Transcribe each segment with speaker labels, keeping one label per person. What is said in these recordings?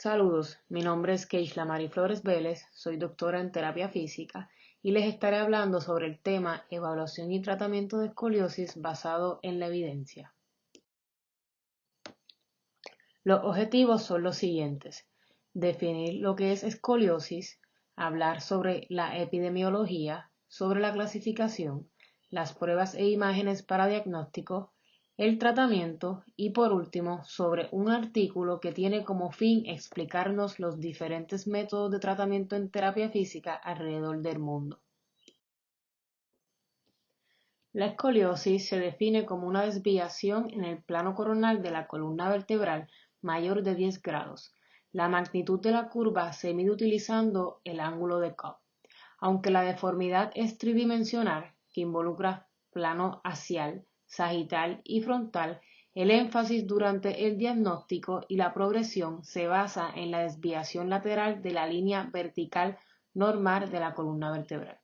Speaker 1: Saludos, mi nombre es Keishla Mari Flores Vélez, soy doctora en terapia física y les estaré hablando sobre el tema evaluación y tratamiento de escoliosis basado en la evidencia. Los objetivos son los siguientes: definir lo que es escoliosis, hablar sobre la epidemiología, sobre la clasificación, las pruebas e imágenes para diagnóstico, el tratamiento y por último sobre un artículo que tiene como fin explicarnos los diferentes métodos de tratamiento en terapia física alrededor del mundo. La escoliosis se define como una desviación en el plano coronal de la columna vertebral mayor de 10 grados. La magnitud de la curva se mide utilizando el ángulo de Cobb. Aunque la deformidad es tridimensional, que involucra plano axial, sagital y frontal, el énfasis durante el diagnóstico y la progresión se basa en la desviación lateral de la línea vertical normal de la columna vertebral.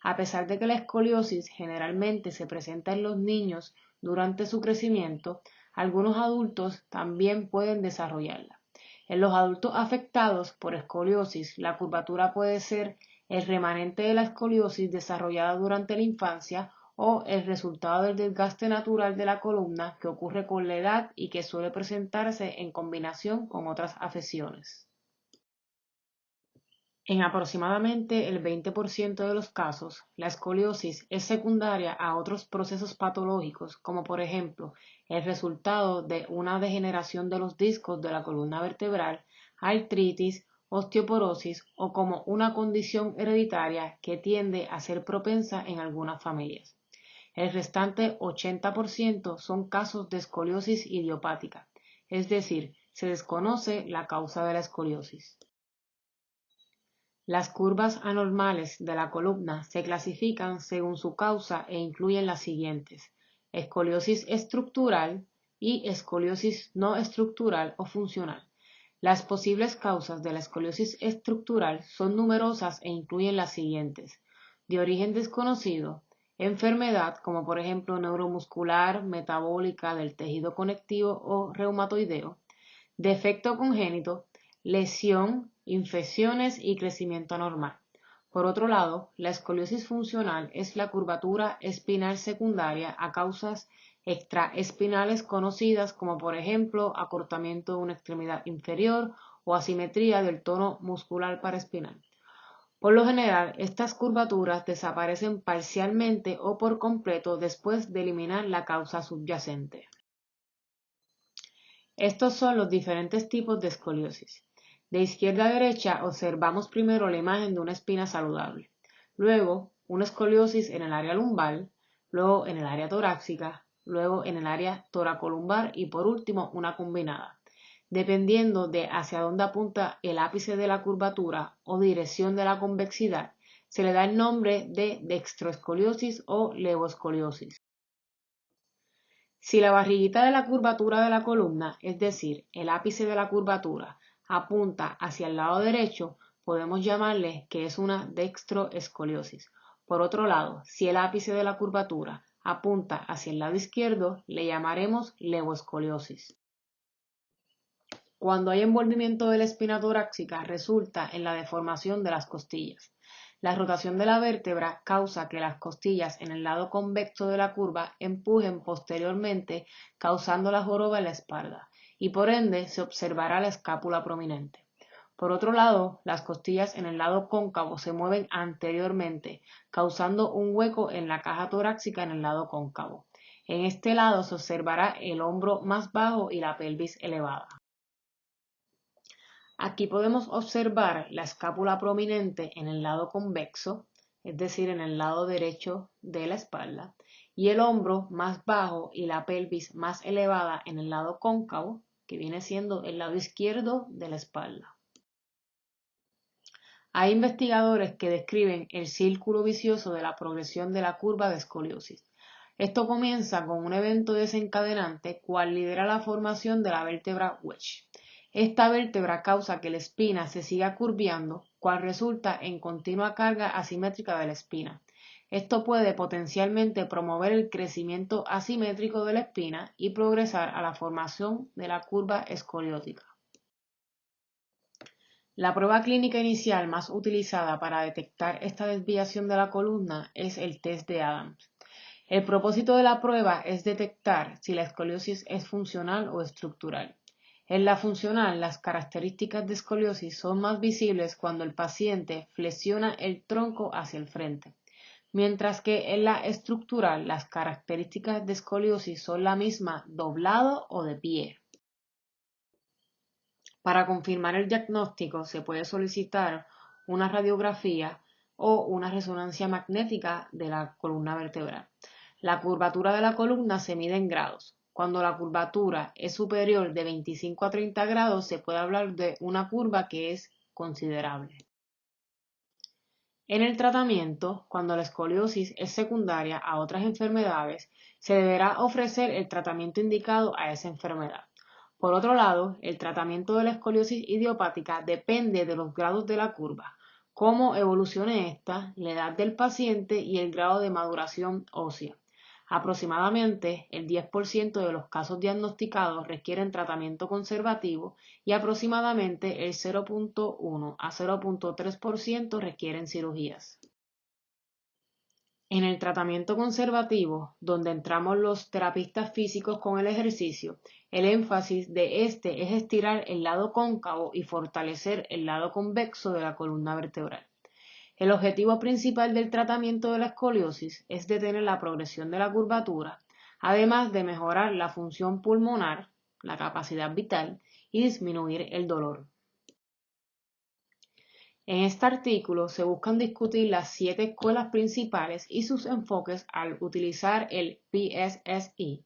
Speaker 1: A pesar de que la escoliosis generalmente se presenta en los niños durante su crecimiento, algunos adultos también pueden desarrollarla. En los adultos afectados por escoliosis, la curvatura puede ser el remanente de la escoliosis desarrollada durante la infancia o el resultado del desgaste natural de la columna que ocurre con la edad y que suele presentarse en combinación con otras afecciones. En aproximadamente el 20% de los casos, la escoliosis es secundaria a otros procesos patológicos, como por ejemplo el resultado de una degeneración de los discos de la columna vertebral, artritis, osteoporosis o como una condición hereditaria que tiende a ser propensa en algunas familias. El restante 80% son casos de escoliosis idiopática, es decir, se desconoce la causa de la escoliosis. Las curvas anormales de la columna se clasifican según su causa e incluyen las siguientes: escoliosis estructural y escoliosis no estructural o funcional. Las posibles causas de la escoliosis estructural son numerosas e incluyen las siguientes: de origen desconocido, enfermedad como por ejemplo neuromuscular, metabólica, del tejido conectivo o reumatoideo, defecto congénito, lesión, infecciones y crecimiento anormal. Por otro lado, la escoliosis funcional es la curvatura espinal secundaria a causas extraespinales conocidas como por ejemplo acortamiento de una extremidad inferior o asimetría del tono muscular paraespinal. Por lo general, estas curvaturas desaparecen parcialmente o por completo después de eliminar la causa subyacente. Estos son los diferentes tipos de escoliosis. De izquierda a derecha observamos primero la imagen de una espina saludable, luego una escoliosis en el área lumbar, luego en el área torácica, luego en el área toracolumbar y por último una combinada. Dependiendo de hacia dónde apunta el ápice de la curvatura o dirección de la convexidad, se le da el nombre de dextroescoliosis o levoescoliosis. Si la barriguita de la curvatura de la columna, es decir, el ápice de la curvatura, apunta hacia el lado derecho, podemos llamarle que es una dextroescoliosis. Por otro lado, si el ápice de la curvatura apunta hacia el lado izquierdo, le llamaremos levoescoliosis. Cuando hay envolvimiento de la espina torácica, resulta en la deformación de las costillas. La rotación de la vértebra causa que las costillas en el lado convexo de la curva empujen posteriormente, causando la joroba en la espalda, y por ende se observará la escápula prominente. Por otro lado, las costillas en el lado cóncavo se mueven anteriormente, causando un hueco en la caja torácica en el lado cóncavo. En este lado se observará el hombro más bajo y la pelvis elevada. Aquí podemos observar la escápula prominente en el lado convexo, es decir, en el lado derecho de la espalda, y el hombro más bajo y la pelvis más elevada en el lado cóncavo, que viene siendo el lado izquierdo de la espalda. Hay investigadores que describen el círculo vicioso de la progresión de la curva de escoliosis. Esto comienza con un evento desencadenante, cual lidera la formación de la vértebra wedge. Esta vértebra causa que la espina se siga curviando, cual resulta en continua carga asimétrica de la espina. Esto puede potencialmente promover el crecimiento asimétrico de la espina y progresar a la formación de la curva escoliótica. La prueba clínica inicial más utilizada para detectar esta desviación de la columna es el test de Adams. El propósito de la prueba es detectar si la escoliosis es funcional o estructural. En la funcional, las características de escoliosis son más visibles cuando el paciente flexiona el tronco hacia el frente, mientras que en la estructural, las características de escoliosis son la misma doblado o de pie. Para confirmar el diagnóstico se puede solicitar una radiografía o una resonancia magnética de la columna vertebral. La curvatura de la columna se mide en grados. Cuando la curvatura es superior de 25 a 30 grados, se puede hablar de una curva que es considerable. En el tratamiento, cuando la escoliosis es secundaria a otras enfermedades, se deberá ofrecer el tratamiento indicado a esa enfermedad. Por otro lado, el tratamiento de la escoliosis idiopática depende de los grados de la curva, cómo evolucione esta, la edad del paciente y el grado de maduración ósea. Aproximadamente el 10% de los casos diagnosticados requieren tratamiento conservativo y aproximadamente el 0.1 a 0.3% requieren cirugías. En el tratamiento conservativo, donde entramos los terapistas físicos con el ejercicio, el énfasis de este es estirar el lado cóncavo y fortalecer el lado convexo de la columna vertebral. El objetivo principal del tratamiento de la escoliosis es detener la progresión de la curvatura, además de mejorar la función pulmonar, la capacidad vital y disminuir el dolor. En este artículo se buscan discutir las 7 escuelas principales y sus enfoques al utilizar el PSSE,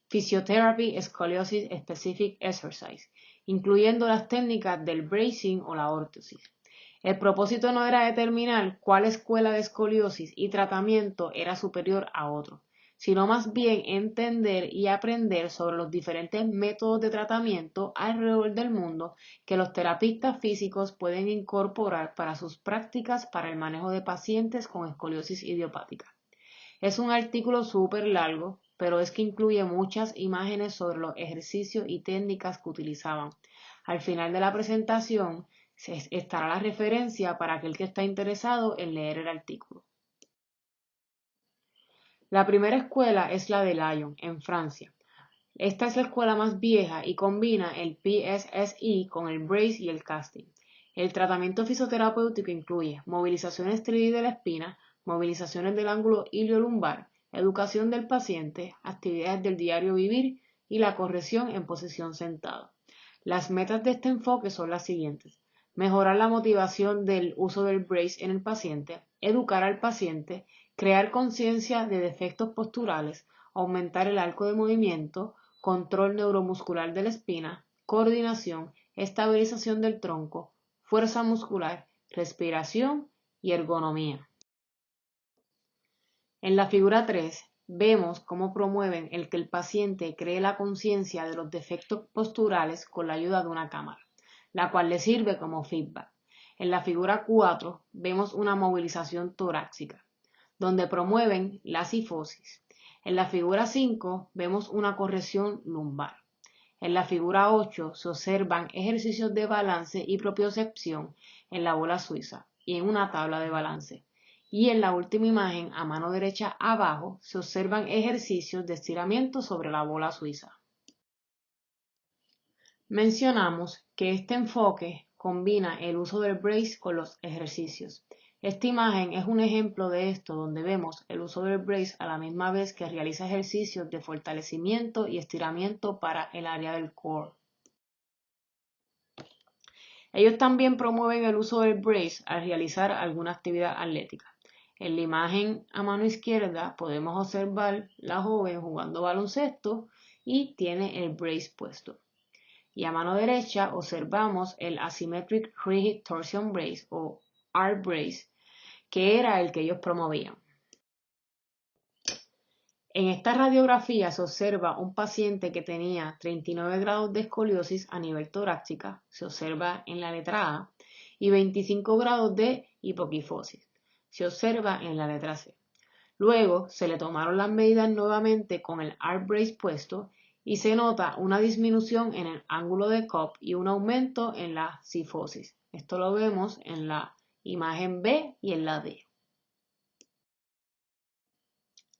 Speaker 1: Physiotherapy Scoliosis Specific Exercise, incluyendo las técnicas del bracing o la órtesis. El propósito no era determinar cuál escuela de escoliosis y tratamiento era superior a otro, sino más bien entender y aprender sobre los diferentes métodos de tratamiento alrededor del mundo que los terapistas físicos pueden incorporar para sus prácticas para el manejo de pacientes con escoliosis idiopática. Es un artículo súper largo, pero es que incluye muchas imágenes sobre los ejercicios y técnicas que utilizaban. Al final de la presentación estará la referencia para aquel que está interesado en leer el artículo. La primera escuela es la de Lyon, en Francia. Esta es la escuela más vieja y combina el PSSE con el brace y el casting. El tratamiento fisioterapéutico incluye movilizaciones 3D de la espina, movilizaciones del ángulo iliolumbar, educación del paciente, actividades del diario vivir y la corrección en posición sentado. Las metas de este enfoque son las siguientes: mejorar la motivación del uso del brace en el paciente, educar al paciente, crear conciencia de defectos posturales, aumentar el arco de movimiento, control neuromuscular de la espina, coordinación, estabilización del tronco, fuerza muscular, respiración y ergonomía. En la figura 3 vemos cómo promueven el que el paciente cree la conciencia de los defectos posturales con la ayuda de una cámara, la cual le sirve como feedback. En la figura 4 vemos una movilización torácica, donde promueven la cifosis. En la figura 5 vemos una corrección lumbar. En la figura 8 se observan ejercicios de balance y propiocepción en la bola suiza y en una tabla de balance. Y en la última imagen, a mano derecha abajo, se observan ejercicios de estiramiento sobre la bola suiza. Mencionamos que este enfoque combina el uso del brace con los ejercicios. Esta imagen es un ejemplo de esto, donde vemos el uso del brace a la misma vez que realiza ejercicios de fortalecimiento y estiramiento para el área del core. Ellos también promueven el uso del brace al realizar alguna actividad atlética. En la imagen a mano izquierda podemos observar la joven jugando baloncesto y tiene el brace puesto. Y a mano derecha observamos el Asymmetric Rigid Torsion Brace o ART Brace, que era el que ellos promovían. En esta radiografía se observa un paciente que tenía 39 grados de escoliosis a nivel torácica, se observa en la letra A, y 25 grados de hipoquifosis, se observa en la letra C. Luego se le tomaron las medidas nuevamente con el ART Brace puesto y se nota una disminución en el ángulo de Cobb y un aumento en la cifosis. Esto lo vemos en la imagen B y en la D.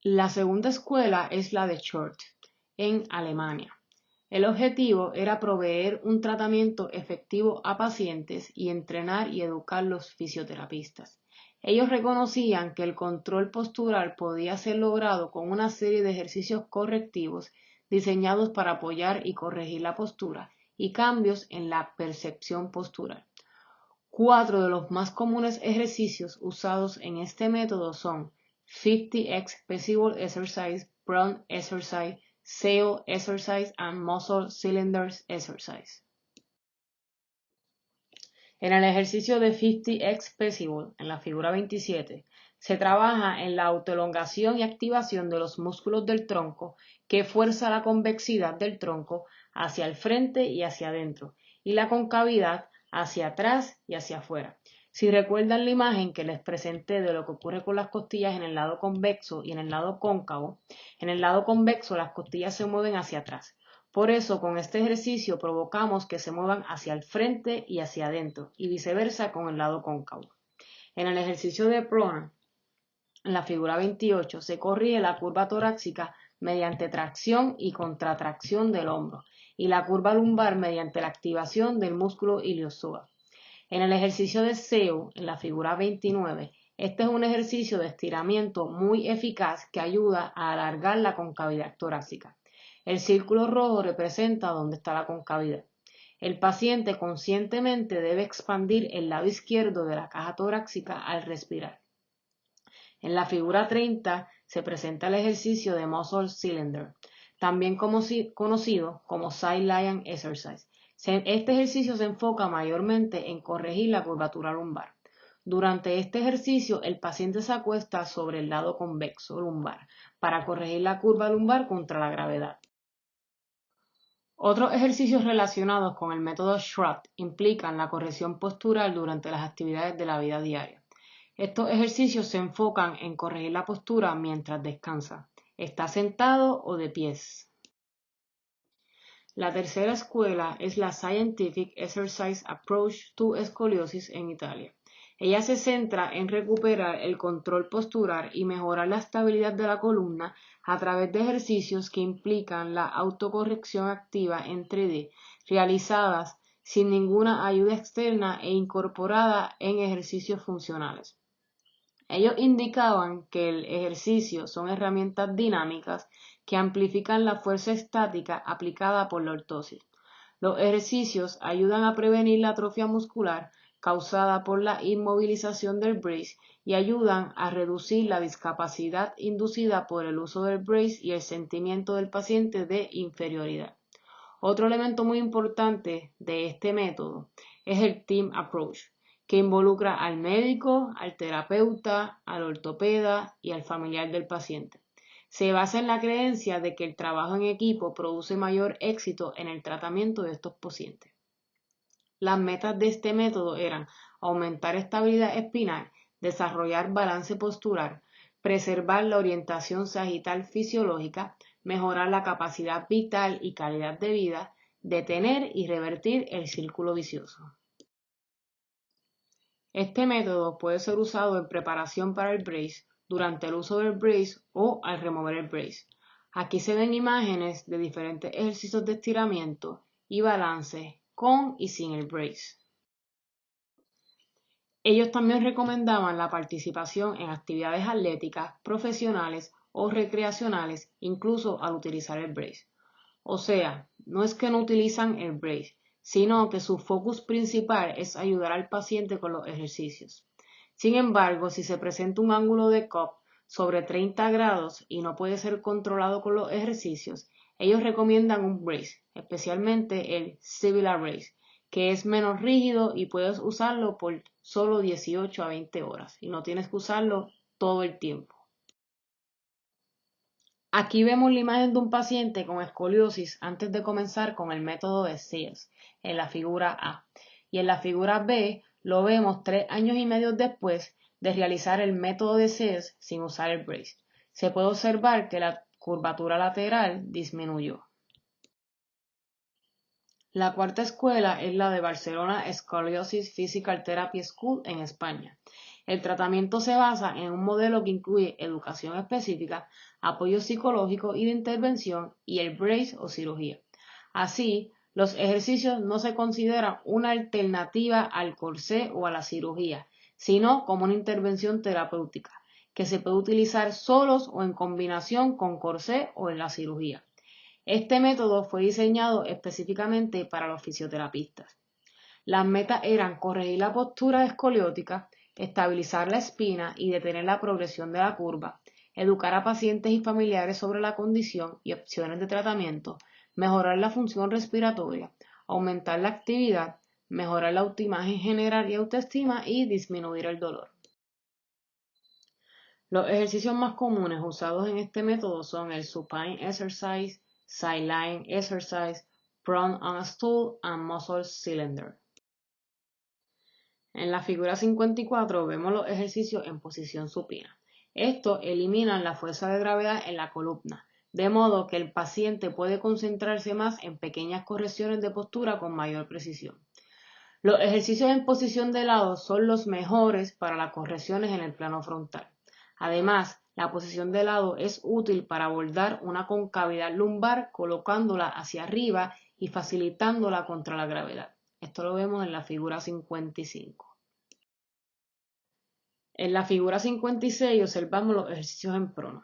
Speaker 1: La segunda escuela es la de Short, en Alemania. El objetivo era proveer un tratamiento efectivo a pacientes y entrenar y educar los fisioterapistas. Ellos reconocían que el control postural podía ser logrado con una serie de ejercicios correctivos diseñados para apoyar y corregir la postura y cambios en la percepción postural. 4 de los más comunes ejercicios usados en este método son 50x Possible Exercise, Prone Exercise, Sail Exercise and Muscle Cylinders Exercise. En el ejercicio de 50x Possible, en la figura 27, se trabaja en la autoelongación y activación de los músculos del tronco que fuerza la convexidad del tronco hacia el frente y hacia adentro y la concavidad hacia atrás y hacia afuera. Si recuerdan la imagen que les presenté de lo que ocurre con las costillas en el lado convexo y en el lado cóncavo, en el lado convexo las costillas se mueven hacia atrás. Por eso, con este ejercicio provocamos que se muevan hacia el frente y hacia adentro, y viceversa con el lado cóncavo. En el ejercicio de prona, en la figura 28, se corrige la curva torácica mediante tracción y contratracción del hombro, y la curva lumbar mediante la activación del músculo iliopsoas. En el ejercicio de SEO, en la figura 29, este es un ejercicio de estiramiento muy eficaz que ayuda a alargar la concavidad torácica. El círculo rojo representa dónde está la concavidad. El paciente conscientemente debe expandir el lado izquierdo de la caja torácica al respirar. En la figura 30 se presenta el ejercicio de Muscle Cylinder, también conocido como Side Lion Exercise. Este ejercicio se enfoca mayormente en corregir la curvatura lumbar. Durante este ejercicio, el paciente se acuesta sobre el lado convexo lumbar para corregir la curva lumbar contra la gravedad. Otros ejercicios relacionados con el método Schroth implican la corrección postural durante las actividades de la vida diaria. Estos ejercicios se enfocan en corregir la postura mientras descansa, está sentado o de pies. La tercera escuela es la Scientific Exercise Approach to Scoliosis en Italia. Ella se centra en recuperar el control postural y mejorar la estabilidad de la columna a través de ejercicios que implican la autocorrección activa en 3D, realizadas sin ninguna ayuda externa e incorporada en ejercicios funcionales. Ellos indicaban que el ejercicio son herramientas dinámicas que amplifican la fuerza estática aplicada por la ortosis. Los ejercicios ayudan a prevenir la atrofia muscular causada por la inmovilización del brace y ayudan a reducir la discapacidad inducida por el uso del brace y el sentimiento del paciente de inferioridad. Otro elemento muy importante de este método es el team approach, que involucra al médico, al terapeuta, al ortopeda y al familiar del paciente. Se basa en la creencia de que el trabajo en equipo produce mayor éxito en el tratamiento de estos pacientes. Las metas de este método eran aumentar estabilidad espinal, desarrollar balance postural, preservar la orientación sagital fisiológica, mejorar la capacidad vital y calidad de vida, detener y revertir el círculo vicioso. Este método puede ser usado en preparación para el brace, durante el uso del brace o al remover el brace. Aquí se ven imágenes de diferentes ejercicios de estiramiento y balance con y sin el brace. Ellos también recomendaban la participación en actividades atléticas, profesionales o recreacionales, incluso al utilizar el brace. O sea, no es que no utilizan el brace, sino que su focus principal es ayudar al paciente con los ejercicios. Sin embargo, si se presenta un ángulo de Cobb sobre 30 grados y no puede ser controlado con los ejercicios, ellos recomiendan un brace, especialmente el Sibilla Brace, que es menos rígido y puedes usarlo por solo 18 a 20 horas y no tienes que usarlo todo el tiempo. Aquí vemos la imagen de un paciente con escoliosis antes de comenzar con el método de SEAS, en la figura A. Y en la figura B lo vemos 3 años y medio después de realizar el método de SEAS sin usar el brace. Se puede observar que la curvatura lateral disminuyó. La cuarta escuela es la de Barcelona Scoliosis Physical Therapy School en España. El tratamiento se basa en un modelo que incluye educación específica, apoyo psicológico y de intervención y el brace o cirugía. Así, los ejercicios no se consideran una alternativa al corsé o a la cirugía, sino como una intervención terapéutica, que se puede utilizar solos o en combinación con corsé o en la cirugía. Este método fue diseñado específicamente para los fisioterapistas. Las metas eran corregir la postura escoliótica, estabilizar la espina y detener la progresión de la curva, educar a pacientes y familiares sobre la condición y opciones de tratamiento, mejorar la función respiratoria, aumentar la actividad, mejorar la autoimagen general y autoestima y disminuir el dolor. Los ejercicios más comunes usados en este método son el supine exercise, sideline exercise, prone on a stool and muscle cylinder. En la figura 54 vemos los ejercicios en posición supina. Estos eliminan la fuerza de gravedad en la columna, de modo que el paciente puede concentrarse más en pequeñas correcciones de postura con mayor precisión. Los ejercicios en posición de lado son los mejores para las correcciones en el plano frontal. Además, la posición de lado es útil para abordar una concavidad lumbar colocándola hacia arriba y facilitándola contra la gravedad. Esto lo vemos en la figura 55. En la figura 56 observamos los ejercicios en prono.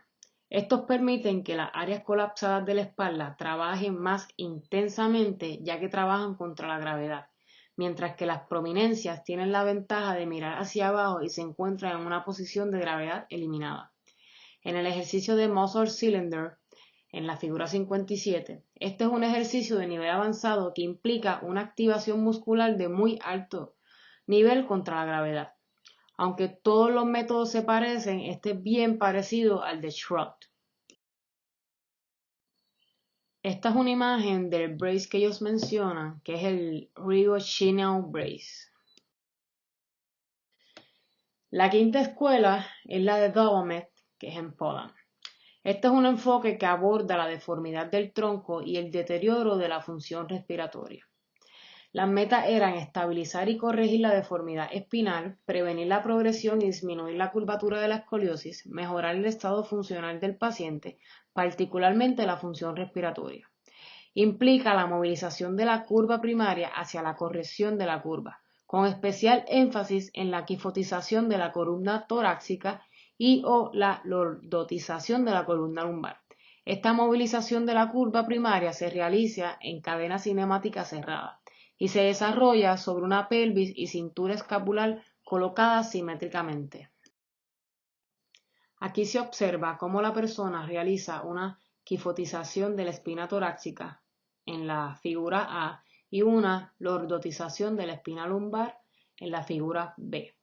Speaker 1: Estos permiten que las áreas colapsadas de la espalda trabajen más intensamente ya que trabajan contra la gravedad, mientras que las prominencias tienen la ventaja de mirar hacia abajo y se encuentran en una posición de gravedad eliminada. En el ejercicio de Muscle Cylinder, en la figura 57, este es un ejercicio de nivel avanzado que implica una activación muscular de muy alto nivel contra la gravedad. Aunque todos los métodos se parecen, este es bien parecido al de Shrugged. Esta es una imagen del brace que ellos mencionan, que es el Rigo Chinell Brace. La quinta escuela es la de Dolomet, que es en Poland. Este es un enfoque que aborda la deformidad del tronco y el deterioro de la función respiratoria. Las metas eran estabilizar y corregir la deformidad espinal, prevenir la progresión y disminuir la curvatura de la escoliosis, mejorar el estado funcional del paciente, particularmente la función respiratoria. Implica la movilización de la curva primaria hacia la corrección de la curva, con especial énfasis en la quifotización de la columna torácica y o la lordotización de la columna lumbar. Esta movilización de la curva primaria se realiza en cadena cinemática cerrada y se desarrolla sobre una pelvis y cintura escapular colocadas simétricamente. Aquí se observa cómo la persona realiza una quifotización de la espina torácica en la figura A y una lordotización de la espina lumbar en la figura B.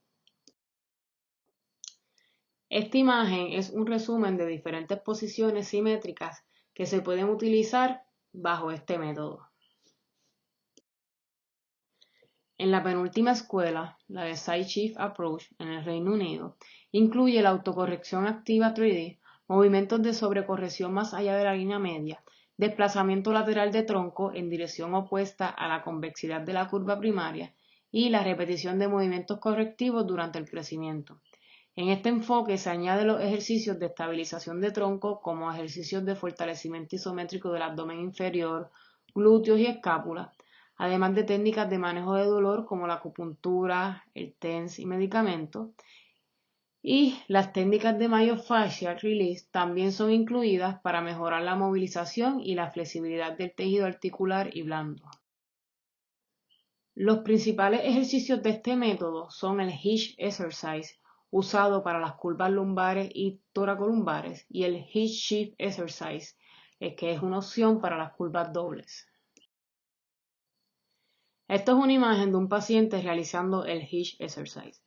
Speaker 1: Esta imagen es un resumen de diferentes posiciones simétricas que se pueden utilizar bajo este método. En la penúltima escuela, la de Side Shift Approach en el Reino Unido, incluye la autocorrección activa 3D, movimientos de sobrecorrección más allá de la línea media, desplazamiento lateral de tronco en dirección opuesta a la convexidad de la curva primaria y la repetición de movimientos correctivos durante el crecimiento. En este enfoque se añaden los ejercicios de estabilización de tronco como ejercicios de fortalecimiento isométrico del abdomen inferior, glúteos y escápula, además de técnicas de manejo de dolor como la acupuntura, el TENS y medicamentos. Y las técnicas de myofascial release también son incluidas para mejorar la movilización y la flexibilidad del tejido articular y blando. Los principales ejercicios de este método son el Hitch Exercise, usado para las curvas lumbares y toracolumbares, y el Hitch Shift Exercise, que es una opción para las curvas dobles. Esto es una imagen de un paciente realizando el Hitch Exercise.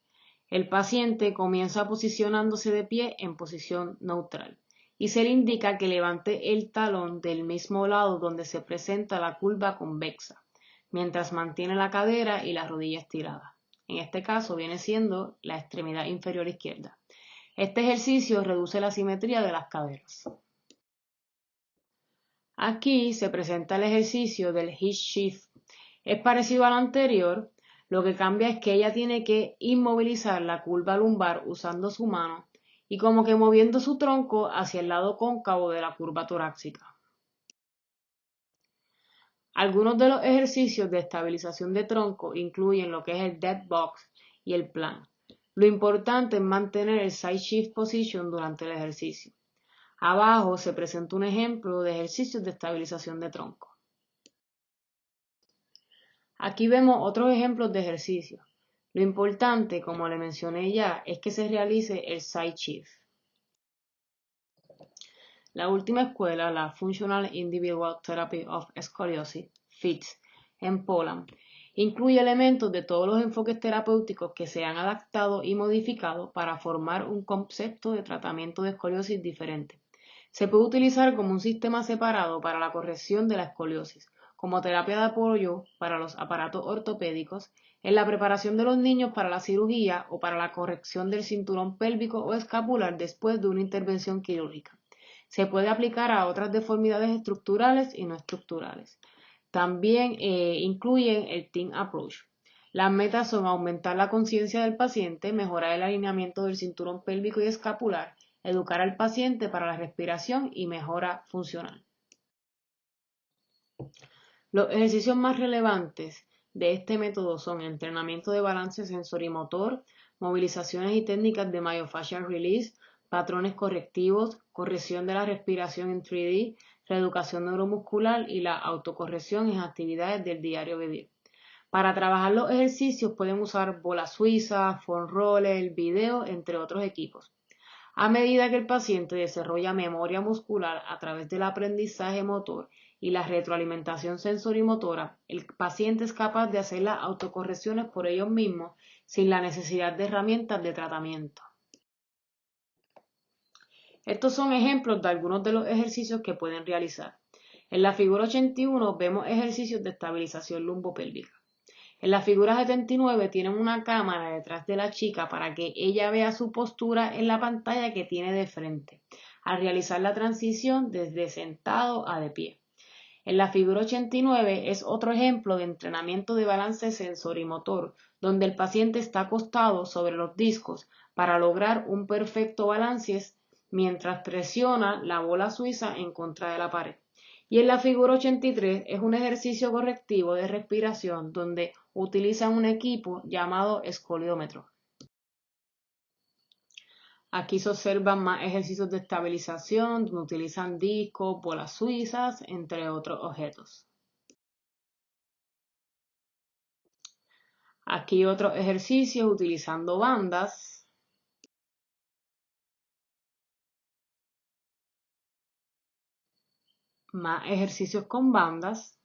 Speaker 1: El paciente comienza posicionándose de pie en posición neutral y se le indica que levante el talón del mismo lado donde se presenta la curva convexa, mientras mantiene la cadera y la rodilla estirada. En este caso viene siendo la extremidad inferior izquierda. Este ejercicio reduce la simetría de las caderas. Aquí se presenta el ejercicio del Hitch Shift, Es parecido al anterior, lo que cambia es que ella tiene que inmovilizar la curva lumbar usando su mano y como que moviendo su tronco hacia el lado cóncavo de la curva torácica. Algunos de los ejercicios de estabilización de tronco incluyen lo que es el dead box y el plank. Lo importante es mantener el side shift position durante el ejercicio. Abajo se presenta un ejemplo de ejercicios de estabilización de tronco. Aquí vemos otros ejemplos de ejercicios. Lo importante, como le mencioné ya, es que se realice el side shift. La última escuela, la Functional Individual Therapy of Scoliosis, FITS, en Poland, incluye elementos de todos los enfoques terapéuticos que se han adaptado y modificado para formar un concepto de tratamiento de escoliosis diferente. Se puede utilizar como un sistema separado para la corrección de la escoliosis, como terapia de apoyo para los aparatos ortopédicos, en la preparación de los niños para la cirugía o para la corrección del cinturón pélvico o escapular después de una intervención quirúrgica. Se puede aplicar a otras deformidades estructurales y no estructurales. También incluyen el Team Approach. Las metas son aumentar la conciencia del paciente, mejorar el alineamiento del cinturón pélvico y escapular, educar al paciente para la respiración y mejora funcional. Los ejercicios más relevantes de este método son entrenamiento de balance sensorimotor, movilizaciones y técnicas de myofascial release, patrones correctivos, corrección de la respiración en 3D, reeducación neuromuscular y la autocorrección en actividades del diario vivir. Para trabajar los ejercicios pueden usar bola suiza, foam roller, video, entre otros equipos. A medida que el paciente desarrolla memoria muscular a través del aprendizaje motor y la retroalimentación sensorimotora, el paciente es capaz de hacer las autocorrecciones por ellos mismos sin la necesidad de herramientas de tratamiento. Estos son ejemplos de algunos de los ejercicios que pueden realizar. En la figura 81 vemos ejercicios de estabilización lumbopélvica. En la figura 79 tienen una cámara detrás de la chica para que ella vea su postura en la pantalla que tiene de frente, al realizar la transición desde sentado a de pie. En la figura 89 es otro ejemplo de entrenamiento de balance sensorimotor, donde el paciente está acostado sobre los discos para lograr un perfecto balance mientras presiona la bola suiza en contra de la pared. Y en la figura 83 es un ejercicio correctivo de respiración donde utilizan un equipo llamado escoliómetro. Aquí se observan más ejercicios de estabilización donde utilizan discos, bolas suizas, entre otros objetos. Aquí otros ejercicios utilizando bandas. Más ejercicios con bandas.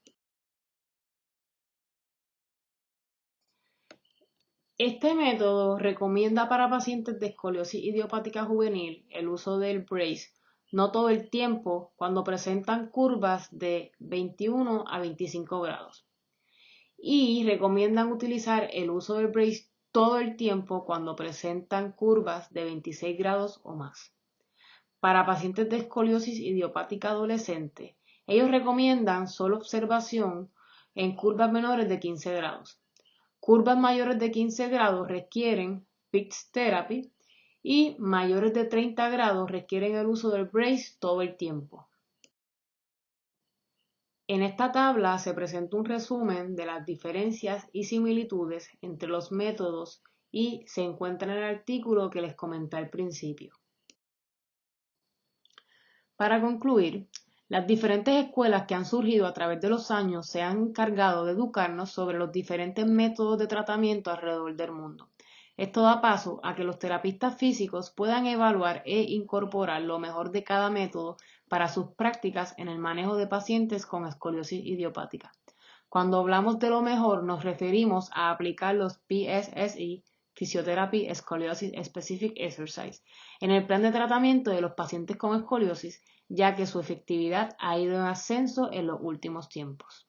Speaker 1: Este método recomienda para pacientes de escoliosis idiopática juvenil el uso del brace, no todo el tiempo cuando presentan curvas de 21 a 25 grados. Y recomiendan utilizar el uso del brace todo el tiempo cuando presentan curvas de 26 grados o más. Para pacientes de escoliosis idiopática adolescente, ellos recomiendan solo observación en curvas menores de 15 grados. Curvas mayores de 15 grados requieren fixed therapy y mayores de 30 grados requieren el uso del brace todo el tiempo. En esta tabla se presenta un resumen de las diferencias y similitudes entre los métodos y se encuentra en el artículo que les comenté al principio. Para concluir, las diferentes escuelas que han surgido a través de los años se han encargado de educarnos sobre los diferentes métodos de tratamiento alrededor del mundo. Esto da paso a que los terapistas físicos puedan evaluar e incorporar lo mejor de cada método para sus prácticas en el manejo de pacientes con escoliosis idiopática. Cuando hablamos de lo mejor, nos referimos a aplicar los PSSE, Physiotherapy Scoliosis Specific Exercise, en el plan de tratamiento de los pacientes con escoliosis, ya que su efectividad ha ido en ascenso en los últimos tiempos.